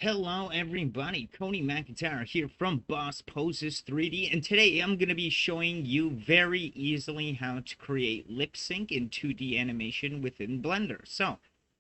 Hello everybody, Cody McIntyre here from Boss Poses 3D, and today I'm going to be showing you very easily how to create lip sync in 2D animation within Blender. So,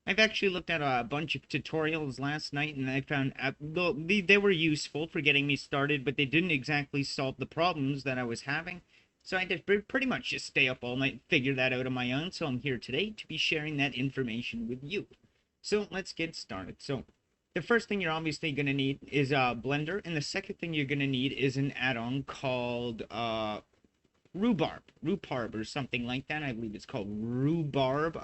I've actually looked at a bunch of tutorials last night, and I found they were useful for getting me started, but they didn't exactly solve the problems that I was having. So I had to pretty much just stay up all night and figure that out on my own, so I'm here today to be sharing that information with you. So let's get started. So the first thing you're obviously going to need is Blender, and the second thing you're going to need is an add-on called Rhubarb, or something like that. I believe it's called Rhubarb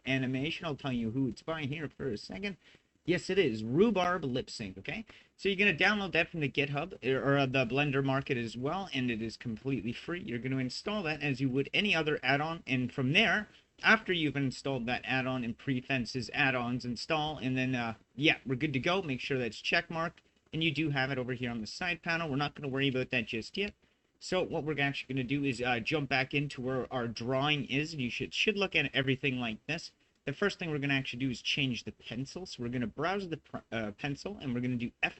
Animation. I'll tell you who it's by here for a second. Yes, it is Rhubarb Lipsync. Okay, so you're going to download that from the GitHub or the Blender Market as well, and it is completely free. You're going to install that as you would any other add-on, and from there, after you've installed that add-on and prefences add-ons install, and then yeah, we're good to go. Make sure that's check marked, and you do have it over here on the side panel. We're not going to worry about that just yet. So what we're actually going to do is jump back into where our drawing is, and you should look at everything like this. The first thing we're going to actually do is change the pencil. So we're going to browse the pencil, and we're going to do F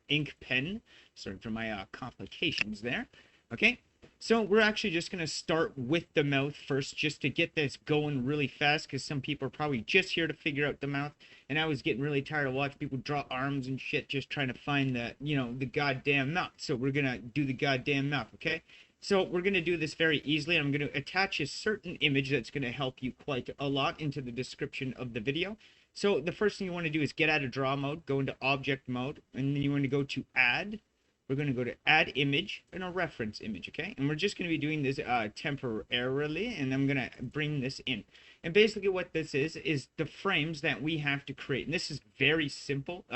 ink pen. Sorry for my complications there. Okay, so we're actually just going to start with the mouth first, just to get this going really fast, because some people are probably just here to figure out the mouth, and I was getting really tired of watching people draw arms and shit, just trying to find the goddamn mouth. So we're going to do the goddamn mouth, okay? So we're going to do this very easily. I'm going to attach a certain image that's going to help you quite a lot into the description of the video. So the first thing you want to do is get out of draw mode, go into object mode, and then you want to go to add. We're going to go to add image and a reference image, okay? And we're just going to be doing this temporarily, and I'm going to bring this in. And basically what this is the frames that we have to create. And this is very simple.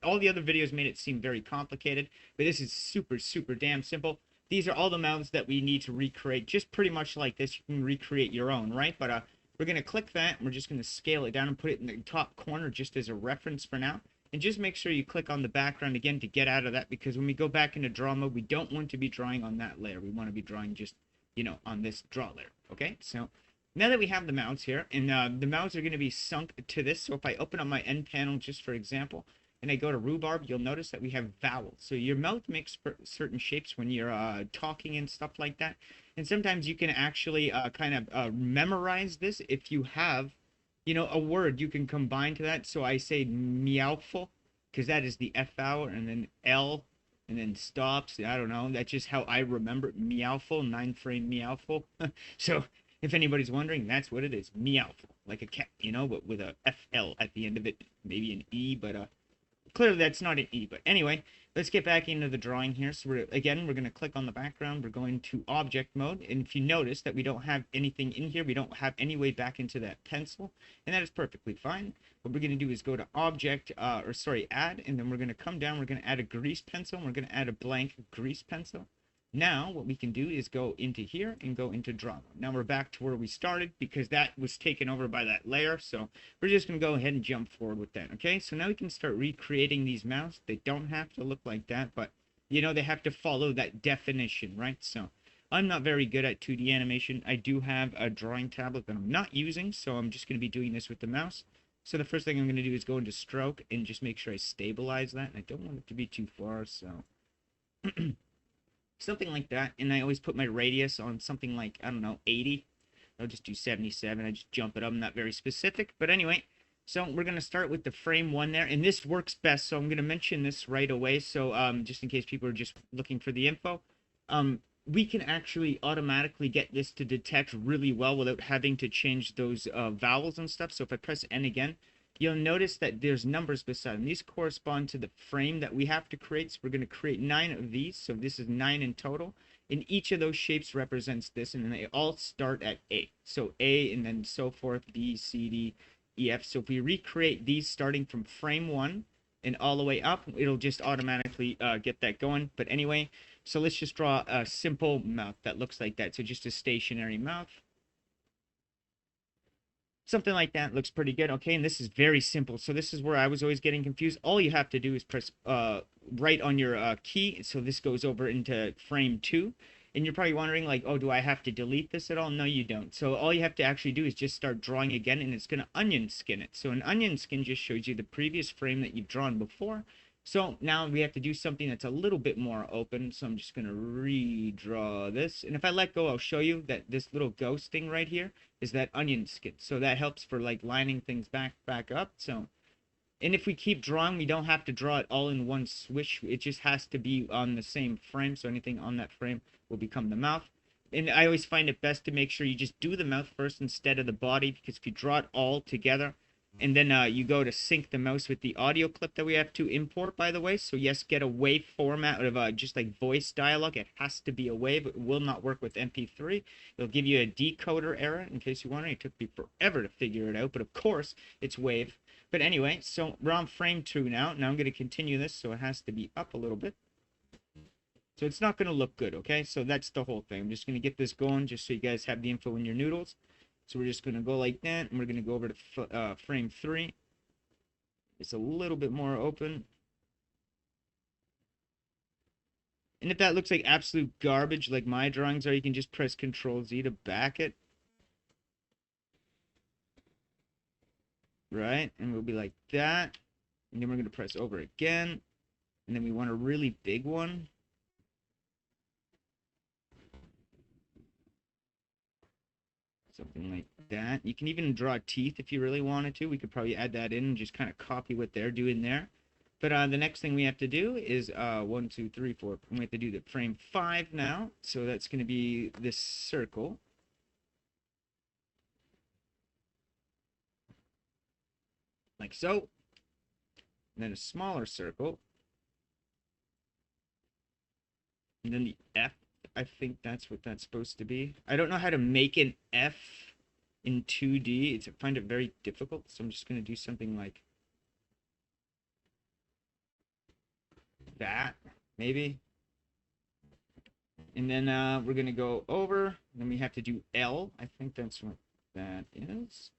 All the other videos made it seem very complicated, but this is super, super damn simple. These are all the mouths that we need to recreate, just pretty much like this. You can recreate your own, right? But we're going to click that, and we're just going to scale it down and put it in the top corner just as a reference for now. And just make sure you click on the background again to get out of that, because when we go back into draw mode, we don't want to be drawing on that layer. We want to be drawing just, on this draw layer. Okay, so now that we have the mouths here, and the mouths are going to be sunk to this. So if I open up my end panel, just for example, and I go to Rhubarb, you'll notice that we have vowels. So your mouth makes certain shapes when you're talking and stuff like that. And sometimes you can actually kind of memorize this if you have a word you can combine to that. So I say meowful, because that is the F vowel, and then L, and then stops. I don't know. That's just how I remember it. Meowful, 9-frame meowful. So if anybody's wondering, that's what it is. Meowful. Like a cat, but with a FL at the end of it. Maybe an E, but clearly that's not an E. But anyway, let's get back into the drawing here. So we're going to click on the background. We're going to object mode. And if you notice that we don't have anything in here, we don't have any way back into that pencil. And that is perfectly fine. What we're going to do is go to object, add. And then we're going to come down. We're going to add a grease pencil. And we're going to add a blank grease pencil. Now, what we can do is go into here and go into draw mode. Now we're back to where we started, because that was taken over by that layer. So we're just going to go ahead and jump forward with that. Okay, so now we can start recreating these mouths. They don't have to look like that, but they have to follow that definition, right? So I'm not very good at 2D animation. I do have a drawing tablet that I'm not using, so I'm just going to be doing this with the mouse. So the first thing I'm going to do is go into stroke and just make sure I stabilize that. And I don't want it to be too far, so something like that. And I always put my radius on something like, I don't know, 80. I'll just do 77. I just jump it up. I'm not very specific. But anyway, so we're going to start with the frame one there. And this works best, so I'm going to mention this right away. So just in case people are just looking for the info, we can actually automatically get this to detect really well without having to change those vowels and stuff. So if I press N again, you'll notice that there's numbers beside them. These correspond to the frame that we have to create. So we're going to create 9 of these. So this is 9 in total. And each of those shapes represents this, and then they all start at A. So A, and then so forth, B, C, D, E, F. So if we recreate these starting from frame 1 and all the way up, it'll just automatically get that going. But anyway, so let's just draw a simple mouth that looks like that. So just a stationary mouth. Something like that looks pretty good. Okay, and this is very simple. So this is where I was always getting confused. All you have to do is press right on your key. So this goes over into frame 2. And you're probably wondering, like, oh, do I have to delete this at all? No, you don't. So all you have to actually do is just start drawing again, and it's going to onion skin it. So an onion skin just shows you the previous frame that you've drawn before. So now we have to do something that's a little bit more open. So I'm just going to redraw this. And if I let go, I'll show you that this little ghost thing right here is that onion skin. So that helps for like lining things back up. So, and if we keep drawing, we don't have to draw it all in one swish. It just has to be on the same frame. So anything on that frame will become the mouth. And I always find it best to make sure you just do the mouth first instead of the body, because if you draw it all together, and then you go to sync the mouse with the audio clip that we have to import, by the way. So yes, get a wave format of just like voice dialogue. It has to be a wave. It will not work with MP3. It'll give you a decoder error, in case you wonder. It took me forever to figure it out, but of course, it's wave. But anyway, so we're on frame 2 now. Now I'm going to continue this, so it has to be up a little bit. So it's not going to look good, okay? So that's the whole thing. I'm just going to get this going just so you guys have the info in your noodles. So we're just going to go like that, and we're going to go over to frame 3. It's a little bit more open. And if that looks like absolute garbage like my drawings are, you can just press Control-Z to back it. Right? And we'll be like that. And then we're going to press over again. And then we want a really big one. Something like that. You can even draw teeth if you really wanted to. We could probably add that in and just kind of copy what they're doing there. But the next thing we have to do is 1, 2, 3, 4. We have to do the frame 5 now. So that's going to be this circle. Like so. And then a smaller circle. And then the F. I think that's what that's supposed to be. I don't know how to make an F in 2D. I find it very difficult, so I'm just going to do something like that, maybe. And then we're going to go over, and then we have to do L. I think that's what that is.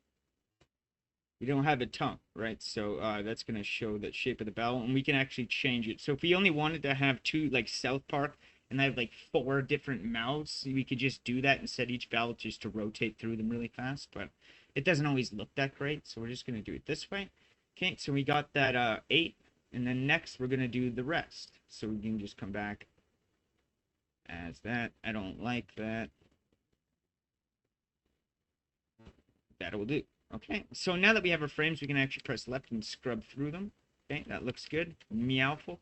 We don't have a tongue, right? So that's going to show the shape of the bell, and we can actually change it. So if we only wanted to have 2, like South Park, and I have like 4 different mouths, we could just do that and set each vowel just to rotate through them really fast, but it doesn't always look that great, so we're just going to do it this way. Okay, so we got that 8, and then next we're going to do the rest. So we can just come back as that. I don't like that. That'll do. Okay, so now that we have our frames, we can actually press left and scrub through them. Okay, that looks good. Meowful.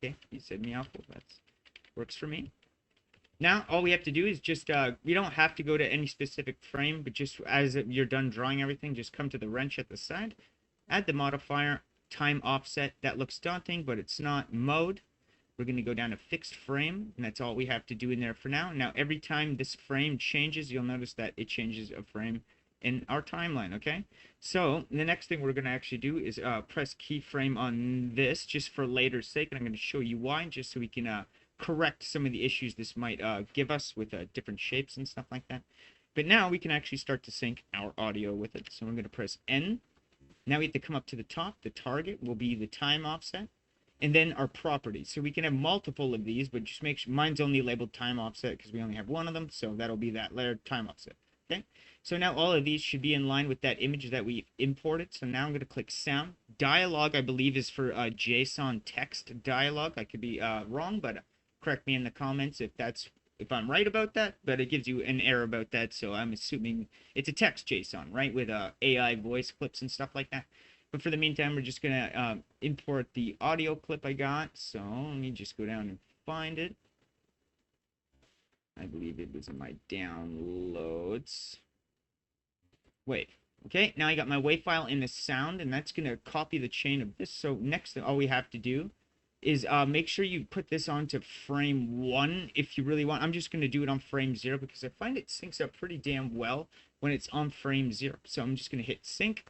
Okay, you said meowful. That's works for me. Now, all we have to do is just, we don't have to go to any specific frame, but just as you're done drawing everything, just come to the wrench at the side, add the modifier, time offset. That looks daunting, but it's not. Mode. We're going to go down to fixed frame, and that's all we have to do in there for now. Now, every time this frame changes, you'll notice that it changes a frame in our timeline, okay? So the next thing we're going to actually do is press keyframe on this just for later's sake, and I'm going to show you why, just so we can correct some of the issues this might give us with different shapes and stuff like that. But now we can actually start to sync our audio with it. So I'm going to press N. Now we have to come up to the top. The target will be the time offset. And then our properties. So we can have multiple of these, but just make sure mine's only labeled time offset because we only have one of them. So that'll be that layered time offset. Okay. So now all of these should be in line with that image that we imported. So now I'm going to click sound. Dialogue, I believe, is for JSON text dialogue. I could be wrong, but correct me in the comments if I'm right about that. But it gives you an error about that. So I'm assuming it's a text JSON, right? With AI voice clips and stuff like that. But for the meantime, we're just going to import the audio clip I got. So let me just go down and find it. I believe it was in my downloads. Wave. Okay, now I got my wave file in the sound, and that's going to copy the chain of this. So next, all we have to do is make sure you put this onto frame 1 if you really want. I'm just going to do it on frame 0 because I find it syncs up pretty damn well when it's on frame 0. So I'm just going to hit sync.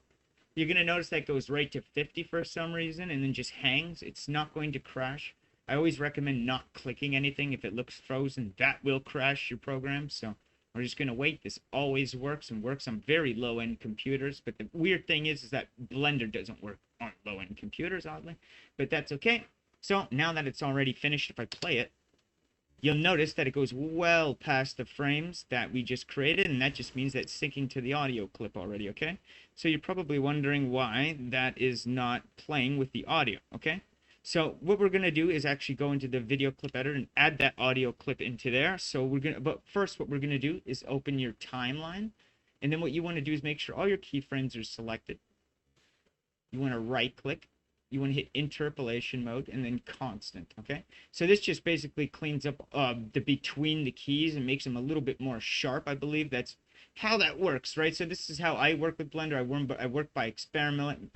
You're going to notice that goes right to 50 for some reason and then just hangs. It's not going to crash. I always recommend not clicking anything if it looks frozen. That will crash your program. So we're just going to wait. This always works and works on very low-end computers. But the weird thing is that Blender doesn't work on low-end computers, oddly. But that's okay. So now that it's already finished, if I play it, you'll notice that it goes well past the frames that we just created, and that just means that it's syncing to the audio clip already, okay? So you're probably wondering why that is not playing with the audio, okay? So what we're gonna do is actually go into the video clip editor and add that audio clip into there. So but first what we're gonna do is open your timeline, and then what you want to do is make sure all your keyframes are selected. You want to right click, you want to hit interpolation mode, and then constant. Okay, so this just basically cleans up the between the keys and makes them a little bit more sharp. I believe that's how that works, right? So this is how I work with Blender. I work by experimenting.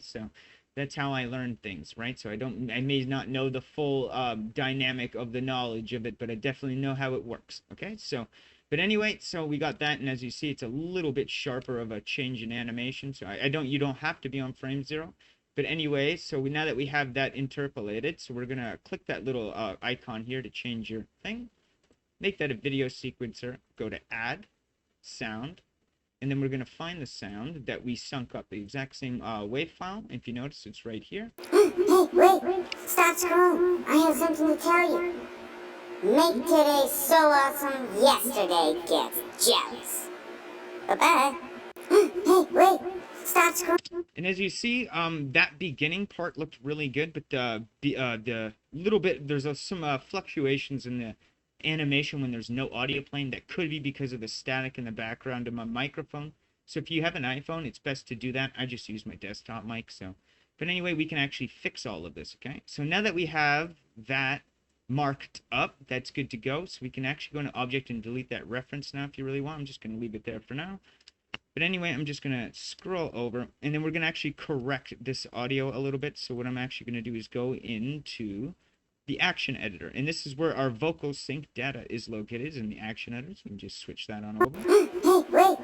So that's how I learn things, right? So I may not know the full dynamic of the knowledge of it, but I definitely know how it works. Okay, so but anyway, so we got that, and as you see, it's a little bit sharper of a change in animation. So you don't have to be on frame 0. But anyway, so now that we have that interpolated, so we're gonna click that little icon here to change your thing. Make that a video sequencer. Go to Add, Sound, and then we're gonna find the sound that we sunk up, the exact same WAV file. If you notice, it's right here. Hey, wait! Stop scrolling! I have something to tell you. Make today so awesome, yesterday gets jealous. Bye-bye. Hey, wait! Stop scrolling! And as you see, that beginning part looked really good, but the little bit, there's some fluctuations in the animation when there's no audio playing. That could be because of the static in the background of my microphone. So if you have an iPhone, it's best to do that. I just use my desktop mic, so. But anyway, we can actually fix all of this, okay? So now that we have that marked up, that's good to go. So we can actually go into Object and delete that reference now if you really want. I'm just going to leave it there for now. But anyway, I'm just going to scroll over, and then we're going to actually correct this audio a little bit. So what I'm actually going to do is go into the action editor, and this is where our vocal sync data is located, is in the action editor. So we can just switch that on over. Hey, wait!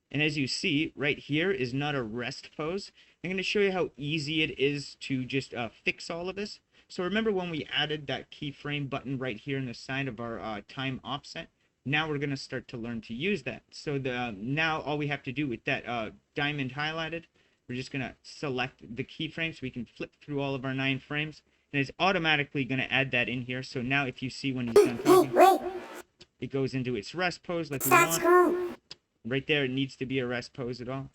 And as you see, right here is not a rest pose. I'm going to show you how easy it is to just fix all of this. So remember when we added that keyframe button right here in the side of our time offset? Now we're going to start to learn to use that. So now all we have to do with that diamond highlighted, we're just going to select the keyframe so we can flip through all of our 9 frames. And it's automatically going to add that in here. So now if you see when he's done talking, it goes into its rest pose like we want. Right there, it needs to be a rest pose at all.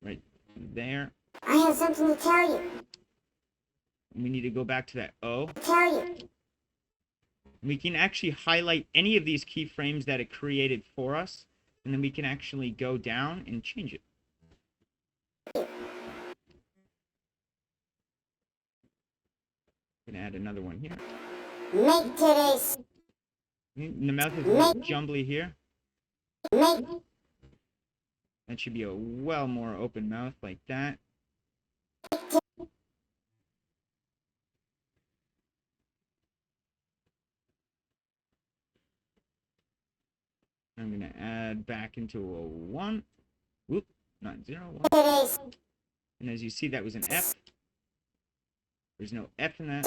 Right there. I have something to tell you. We need to go back to that O. Tell you. We can actually highlight any of these keyframes that it created for us, and then we can actually go down and change it. I'm gonna add another one here. Make today's. The mouth is a little jumbly here. Make. That should be a well more open mouth like that. I'm gonna add back into a 1. Whoop, not 0, 1. And as you see, that was an F. There's no F in that.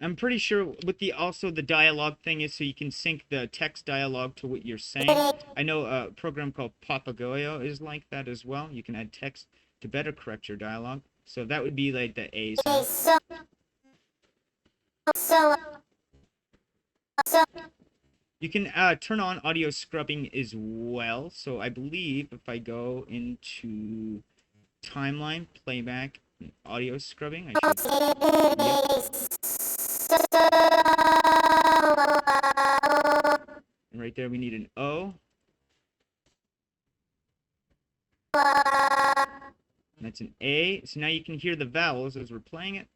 I'm pretty sure what also the dialogue thing is so you can sync the text dialogue to what you're saying. I know a program called Papagoyo is like that as well. You can add text to better correct your dialogue. So that would be like the A sound. You can turn on audio scrubbing as well. So I believe if I go into timeline, playback, and audio scrubbing, I should... And right there we need an O. And that's an A. So now you can hear the vowels as we're playing it.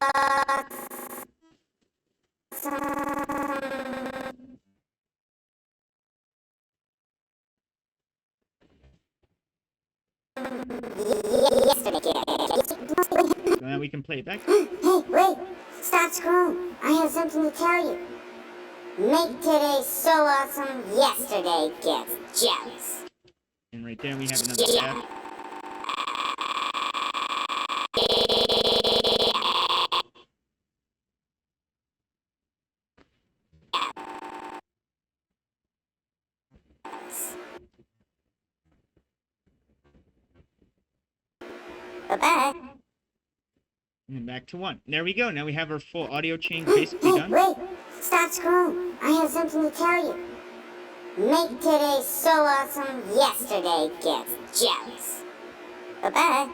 So now we can play it back. Hey, wait! Stop scrolling! I have something to tell you. Make today so awesome, yesterday gets jealous. And right there we have another F. Bye-bye. And then back to 1. There we go. Now we have our full audio chain basically done. Wait! Stop scrolling! I have something to tell you. Make today so awesome, yesterday gets jealous. Bye-bye.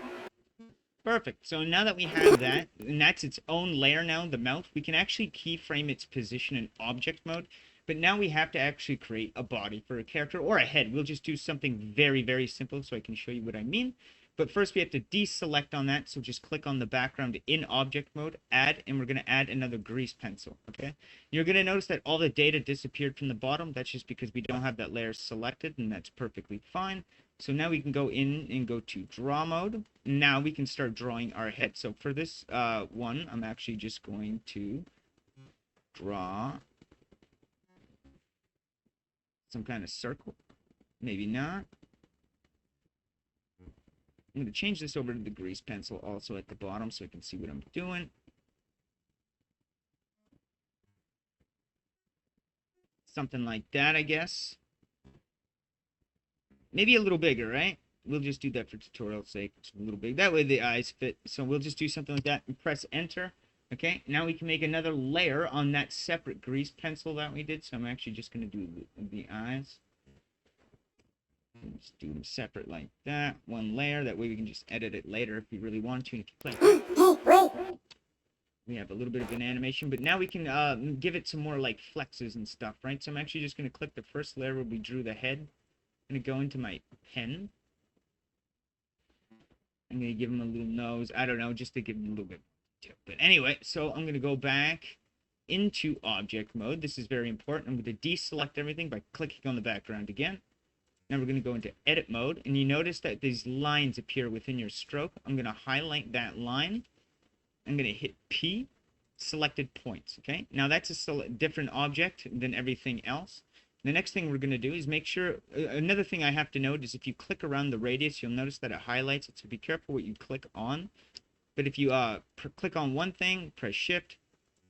Perfect. So now that we have that, and that's its own layer now, the mouth, we can actually keyframe its position in object mode. But now we have to actually create a body for a character or a head. We'll just do something very, very simple so I can show you what I mean. But first we have to deselect on that. So just click on the background in object mode, add, and we're going to add another grease pencil. Okay. You're going to notice that all the data disappeared from the bottom. That's just because we don't have that layer selected, and that's perfectly fine. So now we can go in and go to draw mode. Now we can start drawing our head. So for this one, I'm actually just going to draw some kind of circle. Maybe not. I'm going to change this over to the grease pencil also at the bottom so I can see what I'm doing. Something like that, I guess. Maybe a little bigger, right? We'll just do that for tutorial's sake. It's a little big. That way the eyes fit. So we'll just do something like that and press enter. Okay, now we can make another layer on that separate grease pencil that we did. So I'm actually just going to do the eyes. Just do them separate like that. One layer. That way we can just edit it later if we really want to. And if you click, we have a little bit of an animation. But now we can give it some more like flexes and stuff, right? So I'm actually just going to click the first layer where we drew the head. I'm going to go into my pen. I'm going to give him a little nose. I don't know, just to give him a little bit. But anyway, so I'm going to go back into object mode. This is very important. I'm going to deselect everything by clicking on the background again. Now we're going to go into edit mode. And you notice that these lines appear within your stroke. I'm going to highlight that line. I'm going to hit P, selected points. Okay, now that's a different object than everything else. The next thing we're going to do is make sure, another thing I have to note is if you click around the radius, you'll notice that it highlights it, so be careful what you click on. But if you click on one thing, press shift,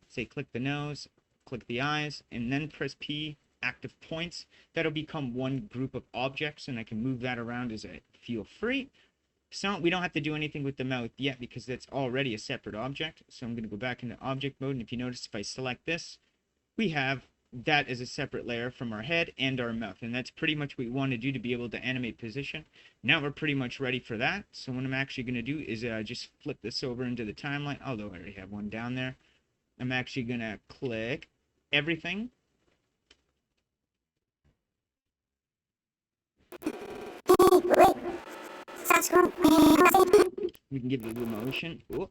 say click the nose, click the eyes, and then press P, active points, that'll become one group of objects, and I can move that around as I feel free. So we don't have to do anything with the mouth yet because that's already a separate object. So I'm going to go back into object mode, and if you notice, if I select this, we have that as a separate layer from our head and our mouth, and that's pretty much what we want to do to be able to animate position. Now we're pretty much ready for that. So what I'm actually going to do is just flip this over into the timeline, although I already have one down there. I'm actually going to click everything. We can give it a little motion. Ooh.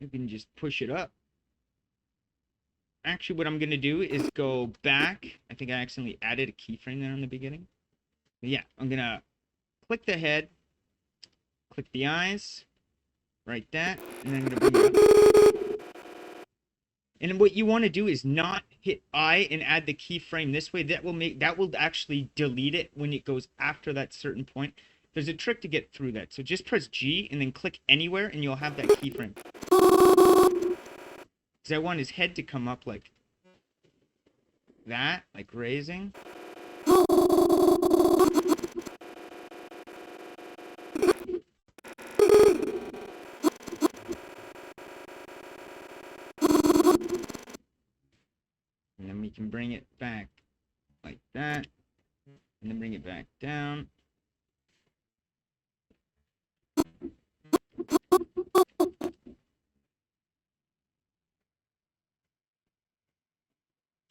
You can just push it up. Actually, what I'm going to do is go back. I think I accidentally added a keyframe there in the beginning. But yeah, I'm going to click the head, click the eyes, right that, and then I'm going to bring it up. And what you want to do is not hit I and add the keyframe this way. That will actually delete it when it goes after that certain point. There's a trick to get through that. So just press G and then click anywhere and you'll have that keyframe. Because I want his head to come up like that, like raising. And then we can bring it back like that. And then bring it back down.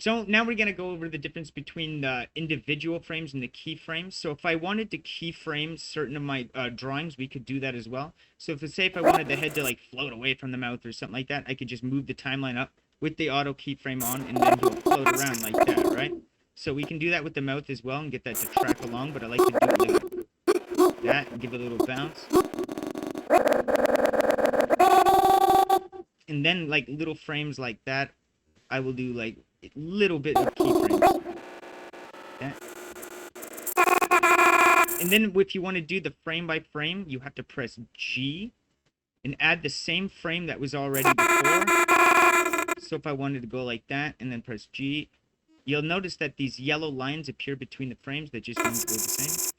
So now we're going to go over the difference between the individual frames and the keyframes. So if I wanted to keyframe certain of my drawings, we could do that as well. So if I wanted the head to like float away from the mouth or something like that, I could just move the timeline up with the auto keyframe on and then he'll float around like that, right? So we can do that with the mouth as well and get that to track along, but I like to do it like that and give it a little bounce. And then like little frames like that, I will do like a little bit of keyframes. Yeah. And then if you want to do the frame by frame, you have to press G and add the same frame that was already before. So if I wanted to go like that and then press G, you'll notice that these yellow lines appear between the frames that just won't go the same.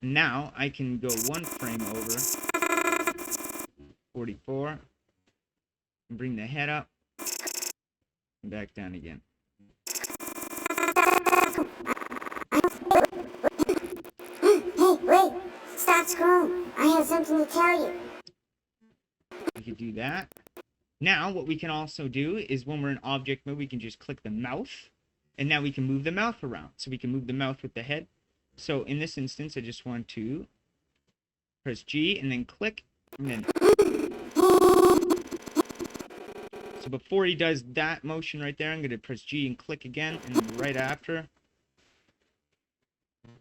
Now I can go one frame over, 44, and bring the head up. And back down again. Hey, wait! Stop scrolling. I have something to tell you. We could do that. Now, what we can also do is when we're in object mode, we can just click the mouth. And now we can move the mouth around. So we can move the mouth with the head. So in this instance, I just want to press G and then click. And then... So before he does that motion right there, I'm going to press G and click again. And right after,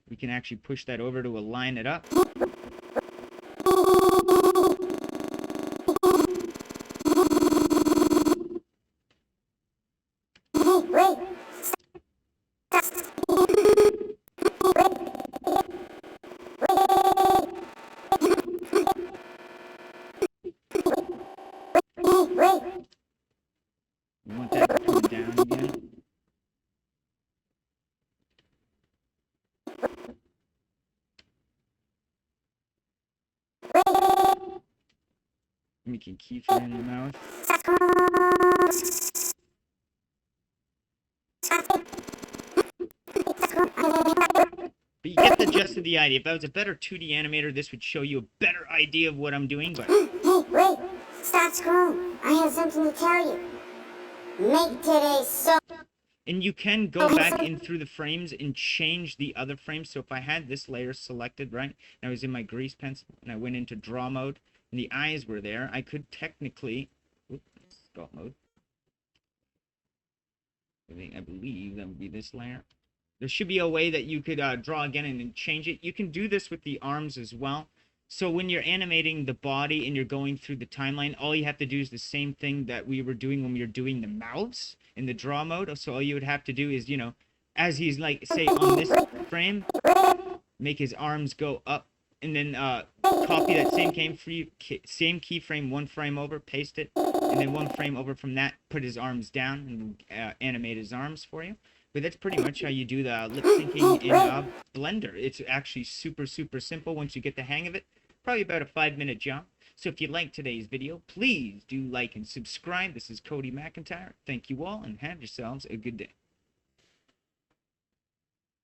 we can actually push that over to align it up. We want that to come down again. We can keyframe the mouth. But you get the gist of the idea. If I was a better 2D animator, this would show you a better idea of what I'm doing, but... Hey, wait! Stop scrolling. I have something to tell you. Make today so... And you can go back in through the frames and change the other frames. So if I had this layer selected, right, and I was in my grease pencil, and I went into draw mode, and the eyes were there, I could technically... Oops, sculpt mode. I believe that would be this layer. There should be a way that you could draw again and then change it. You can do this with the arms as well. So when you're animating the body and you're going through the timeline, all you have to do is the same thing that we were doing when we were doing the mouths in the draw mode. So all you would have to do is, you know, as he's like, say on this frame, make his arms go up and then copy that same keyframe one frame over, paste it, and then one frame over from that, put his arms down and animate his arms for you. But that's pretty much how you do the lip syncing in Blender. It's actually super, super simple once you get the hang of it. Probably about a 5-minute job. So if you liked today's video, please do like and subscribe. This is Cody McIntyre. Thank you all and have yourselves a good day.